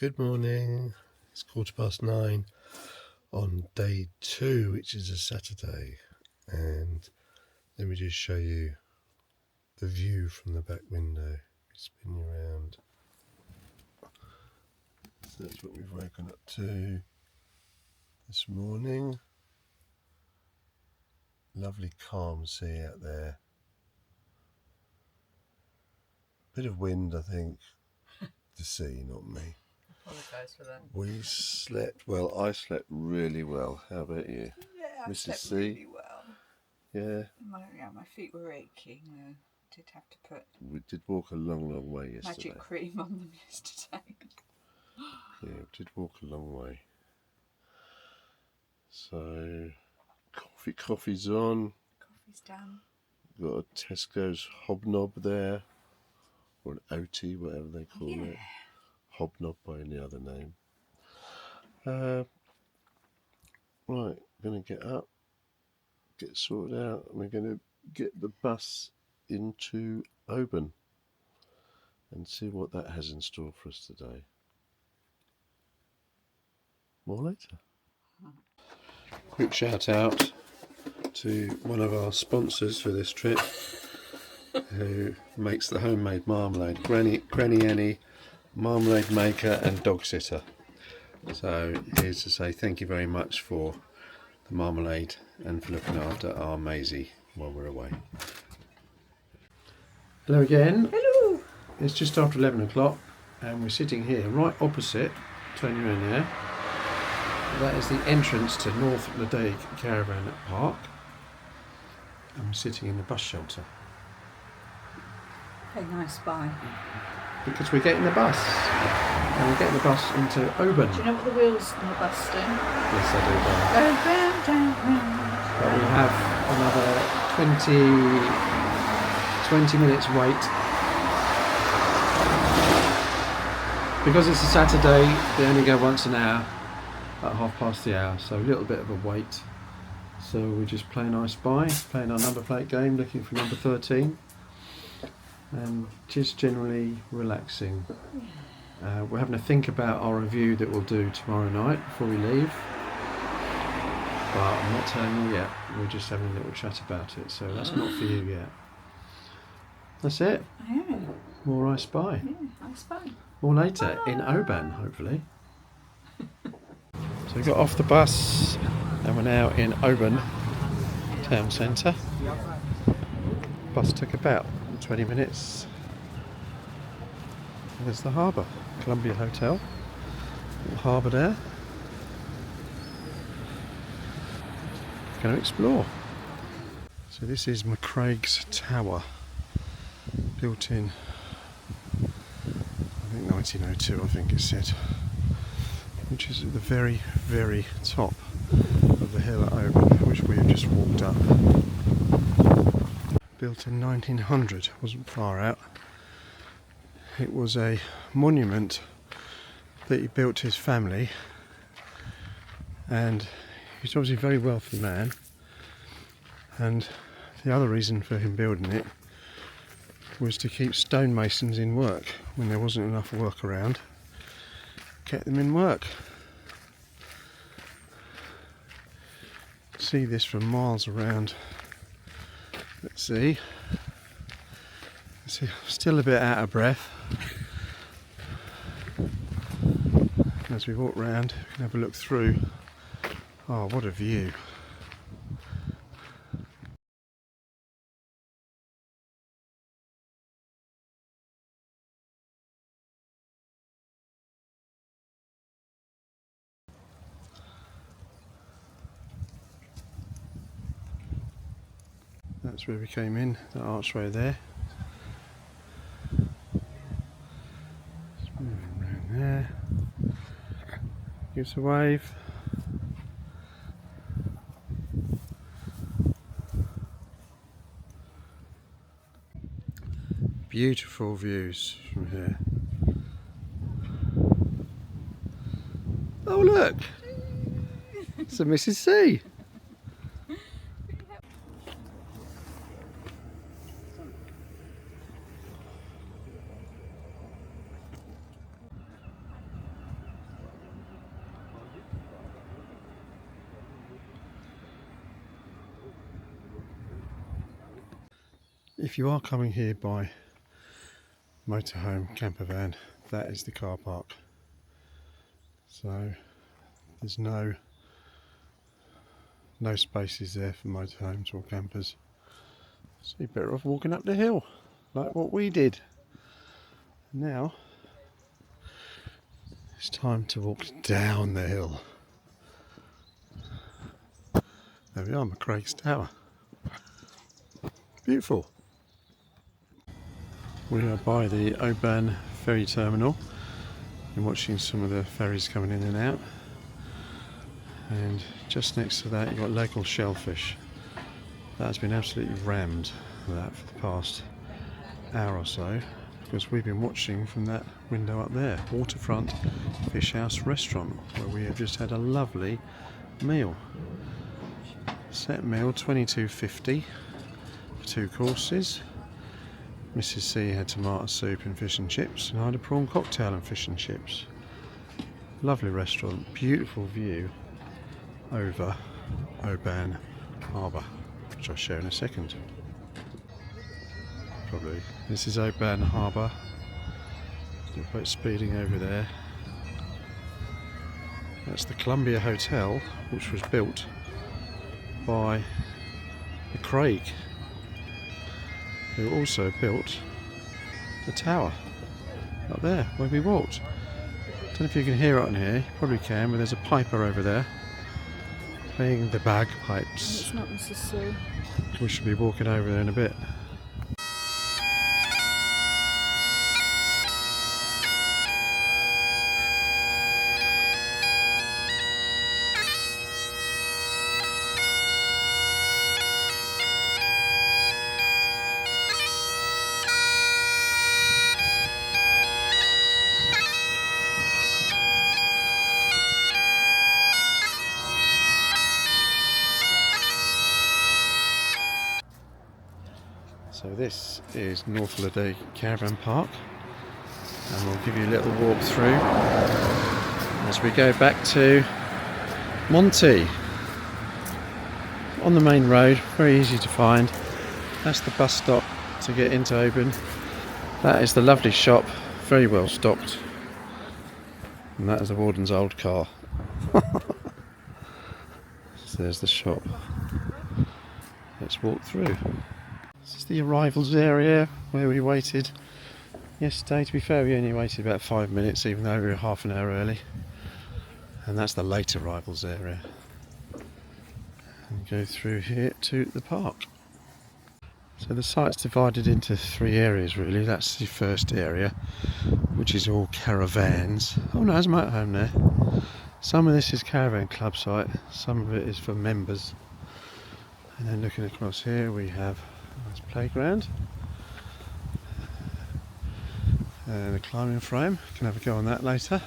Good morning. It's 9:15 on day 2, which is a Saturday. And let me just show you the view from the back window. Spin you around. So that's what we've woken up to this morning. Lovely calm sea out there. Bit of wind, I think. The sea, not me. Apologise for that. We slept well. I slept really well. How about you? Yeah, I Mrs. slept C? really well. Yeah. My feet were aching. I did have to put We did walk a long way yesterday. magic cream on them yesterday. Yeah, we did walk a long way. So, coffee's on. Coffee's done. Got a Tesco's hobnob there, or an OT, whatever they call it. Hobnob by any other name. Right, gonna get up, get sorted out, and we're gonna get the bus into Oban and see what that has in store for us today. More later. Quick shout out to one of our sponsors for this trip, who makes the homemade marmalade, Granny Annie, marmalade maker and dog sitter. So here's to say thank you very much for the marmalade and for looking after our Maisie while we're away. Hello again. Hello. It's just after 11 o'clock and we're sitting here right opposite, turn you around there. That is the entrance to North Ledaig Caravan Park. I'm sitting in the bus shelter. Very nice buy. Because we're getting the bus. And we're getting the bus into Oban. Do you know what the wheels on the bus do? Yes, I do. Go round, round, round. But we have another 20 minutes wait. Because it's a Saturday, they only go once an hour at 1/2 the hour, so a little bit of a wait. So we just play nice by, playing our number plate game, looking for number 13, and just generally relaxing. We're having to think about our review that we'll do tomorrow night before we leave, but I'm not telling you yet. We're just having a little chat about it, so that's not for you yet. That's it. Yeah. More I Spy. Yeah, I spy. More later in Oban, hopefully. So we got off the bus and we're now in Oban town centre. Bus took about 20 minutes. And there's the harbour, Columbia Hotel. Little harbour there. Going to explore. So this is McCaig's Tower, built in, I think 1902, I think it said, which is at the very, very top of the hill at Oban, which we have just walked up. Built in 1900, wasn't far out. It was a monument that he built to his family, and he's obviously a very wealthy man, and the other reason for him building it was to keep stonemasons in work when there wasn't enough work around. Get them in work. See this from miles around. Let's see. Still a bit out of breath. As we walk round, we can have a look through. Oh, what a view. That's where we came in, that archway there. Just moving around there. Give us a wave. Beautiful views from here. Oh look! It's a Mrs. C. if you are coming here by motorhome camper van, that is the car park. So there's no spaces there for motorhomes or campers. So you're better off walking up the hill, like what we did. Now it's time to walk down the hill. There we are, McCaig's Tower. Beautiful. We are by the Oban ferry terminal and watching some of the ferries coming in and out. And just next to that you've got local shellfish. That has been absolutely rammed with that for the past hour or so, because we've been watching from that window up there, Waterfront Fish House Restaurant, where we have just had a lovely meal. Set meal $22.50 for 2 courses. Mrs. C had tomato soup and fish and chips, and I had a prawn cocktail and fish and chips. Lovely restaurant, beautiful view over Oban Harbour, which I'll show in a second. Probably. This is Oban Harbour. The boat speeding over there. That's the Columbia Hotel, which was built by McCaig, who also built the tower up there where we walked. Don't know if you can hear it on here, you probably can, but there's a piper over there playing the bagpipes. It's not Mrs. Sue. We should be walking over there in a bit. So this is North Ledaig Caravan Park, and we'll give you a little walk through as we go back to Monty. On the main road, very easy to find. That's the bus stop to get into Oban. That is the lovely shop, very well stocked. And that is the warden's old car. So there's the shop. Let's walk through. This is the arrivals area where we waited yesterday. To be fair, we only waited about 5 minutes, even though we were half an hour early. And that's the late arrivals area. And go through here to the park. So the site's divided into 3 areas really. That's the first area, which is all caravans. Oh no, there's a motorhome there. Some of this is caravan club site, some of it is for members. And then looking across here we have a nice playground and a climbing frame. Can have a go on that later.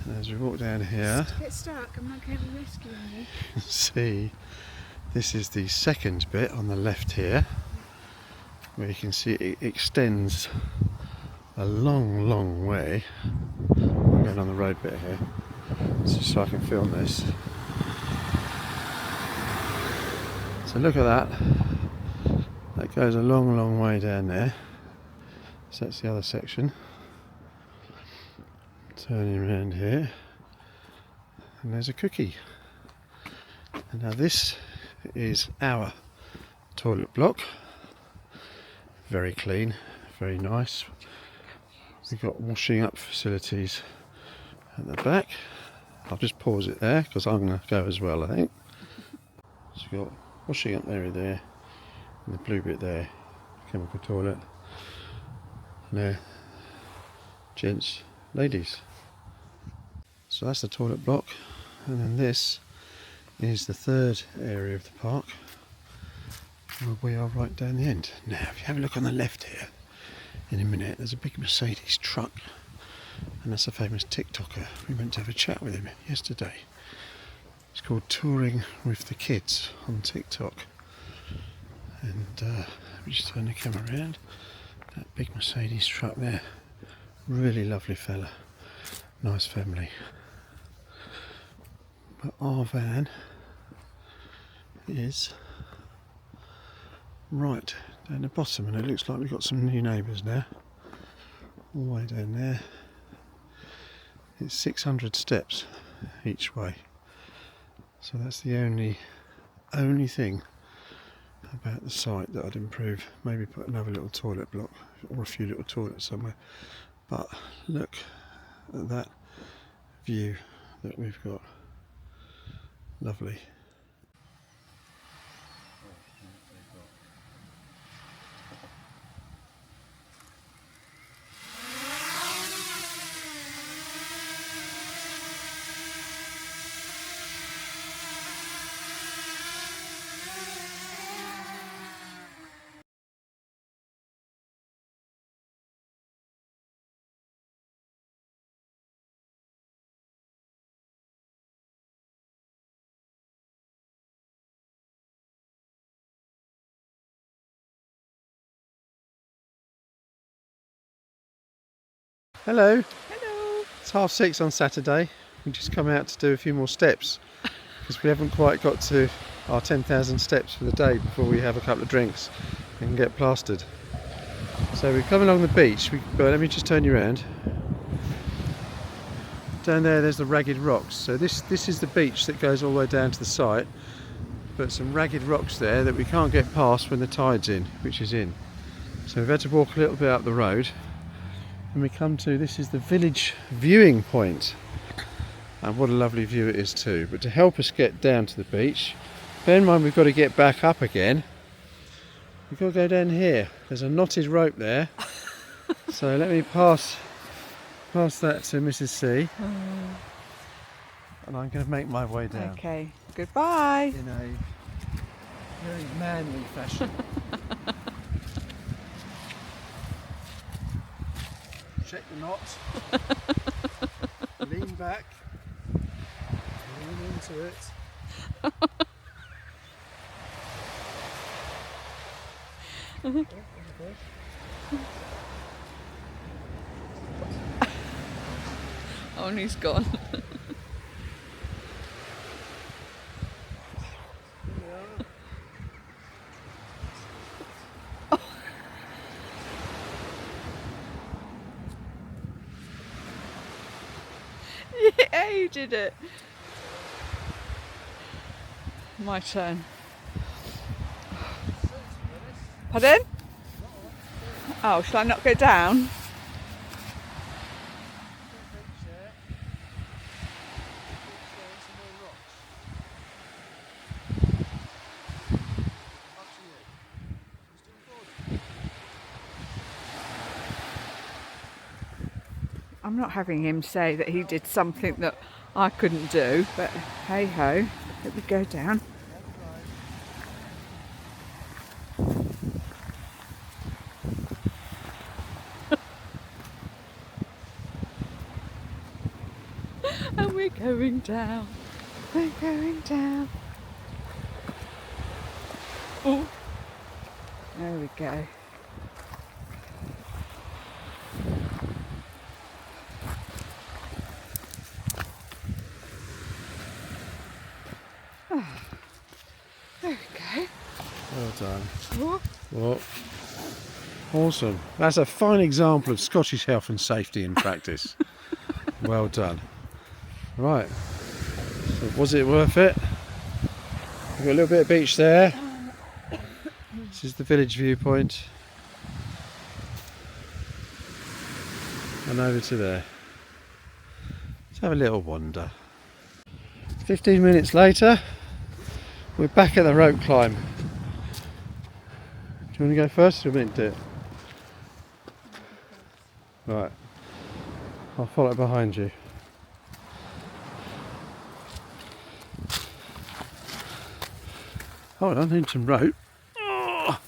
And as we walk down here, Get stuck, I'm not going to rescue you. you can see this is the second bit on the left here, where you can see it extends a long way. I'm going on the road bit here, just so I can film this. So look at that. That goes a long way down there. So that's the other section. Turning around here, and there's a cookie. And now this is our toilet block. Very clean, very nice. We've got washing up facilities at the back. I'll just pause it there because I'm going to go as well, I think. So we've got washing up area there, and the blue bit there, chemical toilet. And there, gents, ladies. So that's the toilet block, and then this is the third area of the park, where we are right down the end. Now if you have a look on the left here, in a minute there's a big Mercedes truck, and that's a famous TikToker. We went to have a chat with him yesterday. It's called Touring with the Kids on TikTok. And we just turn the camera around. That big Mercedes truck there, really lovely fella, nice family. But our van is Right, down the bottom, and it looks like we've got some new neighbours now. All the way down there. It's 600 steps each way. So that's the only thing about the site that I'd improve. Maybe put another little toilet block or a few little toilets somewhere. But look at that view that we've got. Lovely. Hello. Hello. It's 6:30 on Saturday. We just come out to do a few more steps because we haven't quite got to our 10,000 steps for the day before we have a couple of drinks and get plastered. So we've come along the beach. But let me just turn you around. Down there's the ragged rocks. So this is the beach that goes all the way down to the site. But some ragged rocks there that we can't get past when the tide's in, which is in. So we've had to walk a little bit up the road. And we come to, this is the village viewing point. And what a lovely view it is too. But to help us get down to the beach, bear in mind we've got to get back up again. We've got to go down here. There's a knotted rope there. So let me pass that to Mrs. C. And I'm going to make my way down. Okay, goodbye. In a very manly fashion. Check the knot. Lean back. Lean into it. Oh, and he's gone. Yeah, you did it. My turn. Pardon? Oh, shall I not go down? I'm not having him say that he did something that I couldn't do, but hey ho, let me go down. And we're going down. We're going down. Oh, there we go. There we go. Well done. Oh. Well, awesome. That's a fine example of Scottish health and safety in practice. Well done. Right. So was it worth it? We've got a little bit of beach there. This is the village viewpoint. And over to there. Let's have a little wander. 15 minutes later, we're back at the rope climb. Do you want to go first or do you want me to do it? Right. I'll follow behind you. Hold on, I need some rope. Oh.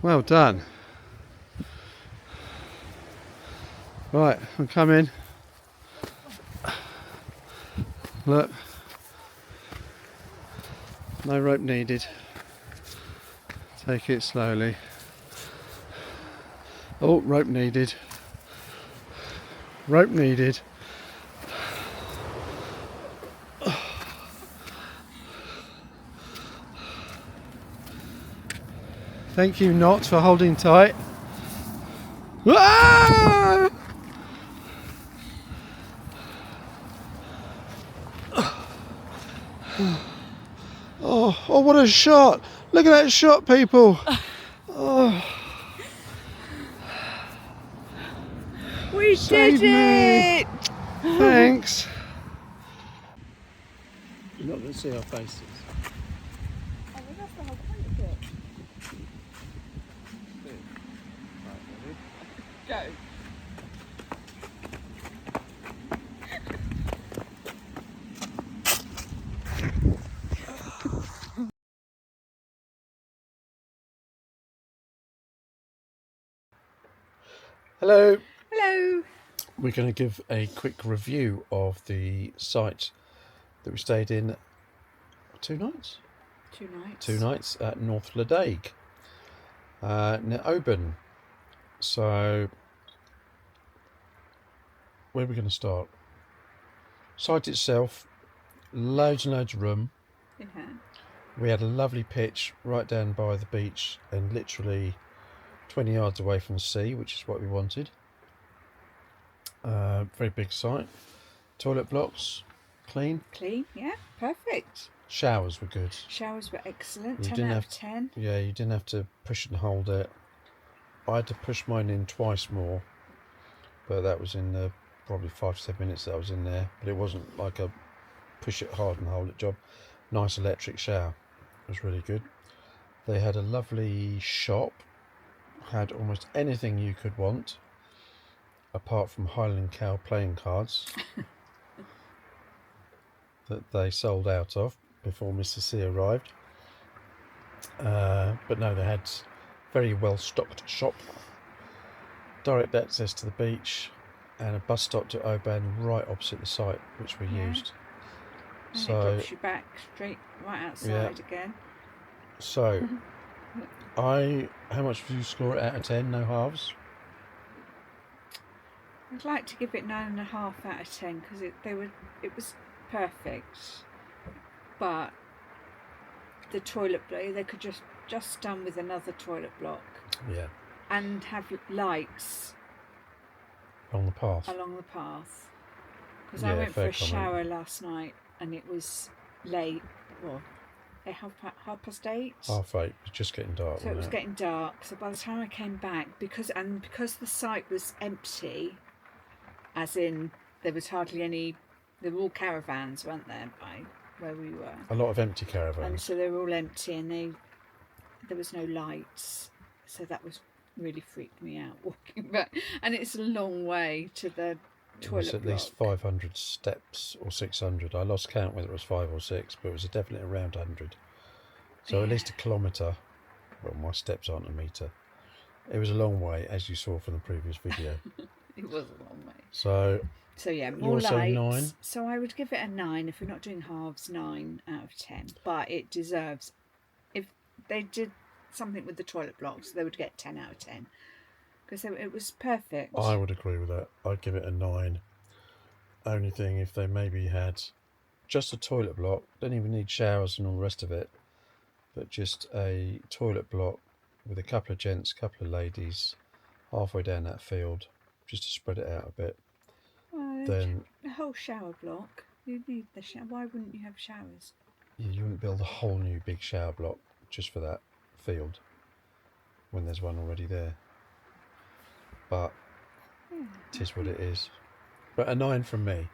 Well done. Right, I'm coming. Look. No rope needed. Take it slowly. Oh, rope needed. Rope needed. Thank you, Knot, for holding tight. Ah! Oh, what a shot! Look at that shot, people! Oh, We saved did me. it! Thanks. You're not going to see our faces. Oh, well, that's the whole point of it. Go. Hello. Hello. We're going to give a quick review of the site that we stayed in 2 nights? 2 nights. 2 nights at North Ledaig, near Oban. So, where are we going to start? Site itself, loads and loads of room. Yeah. We had a lovely pitch right down by the beach and literally 20 yards away from the sea, which is what we wanted. Very big site. Toilet blocks, clean. Clean, yeah, perfect. Showers were good. Showers were excellent, You 10 didn't out have of 10. Yeah, you didn't have to push it and hold it. I had to push mine in twice more, but that was in the probably 5 to 7 minutes that I was in there. But it wasn't like a push it hard and hold it job. Nice electric shower. It was really good. They had a lovely shop. Had almost anything you could want, apart from Highland Cow playing cards that they sold out of before Mr. C arrived. But no, they had very well stocked shop, direct access to the beach, and a bus stop to Oban right opposite the site, which we used. And So it drops you back straight right outside again. So how much would you score it out of 10? No halves? I'd like to give it 9.5 out of 10 because it was perfect, but the toilet block, they could just done with another toilet block. Yeah. And have lights Along the path. Because I went for a shower last night and it was late. Well, at half past 8. 8:30. It's just getting dark. So it was getting dark. So by the time I came back, because the site was empty, as in there was hardly any. They were all caravans, weren't there, by where we were? A lot of empty caravans. And so they were all empty, and there was no lights. So that was really freaked me out walking back. And it's a long way to the toilet It's at block. least 500 steps or 600. I lost count whether it was 5 or 6, but it was definitely around 100. So at least a kilometre. Well, my steps aren't a metre. It was a long way, as you saw from the previous video. It was a long way. So yeah, more you're saying lights. 9? So I would give it a 9 if we're not doing halves. 9 out of 10. But it deserves. If they did something with the toilet blocks, they would get 10 out of 10 because it was perfect. I would agree with that. I'd give it a 9. Only thing, if they maybe had just a toilet block, don't even need showers and all the rest of it, but just a toilet block with a couple of gents, couple of ladies halfway down that field, just to spread it out a bit. Then the whole shower block, you need the shower. Why wouldn't you have showers? Yeah, you wouldn't build a whole new big shower block just for that field when there's one already there. But it is what it is. But a 9 from me,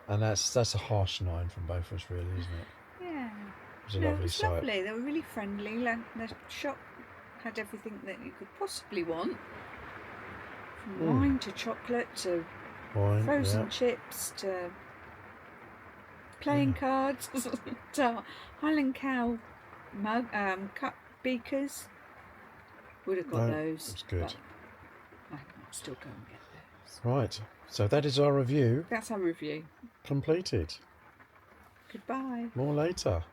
and that's a harsh 9 from both of us, really, isn't it? Yeah. It was a lovely site. Lovely. They were really friendly. The shop had everything that you could possibly want, from wine to chocolate to frozen chips to playing cards to Highland Cow cup beakers. Would have got those. It's good. But I might still go and get those. Right. So that is our review. That's our review. Completed. Goodbye. More later.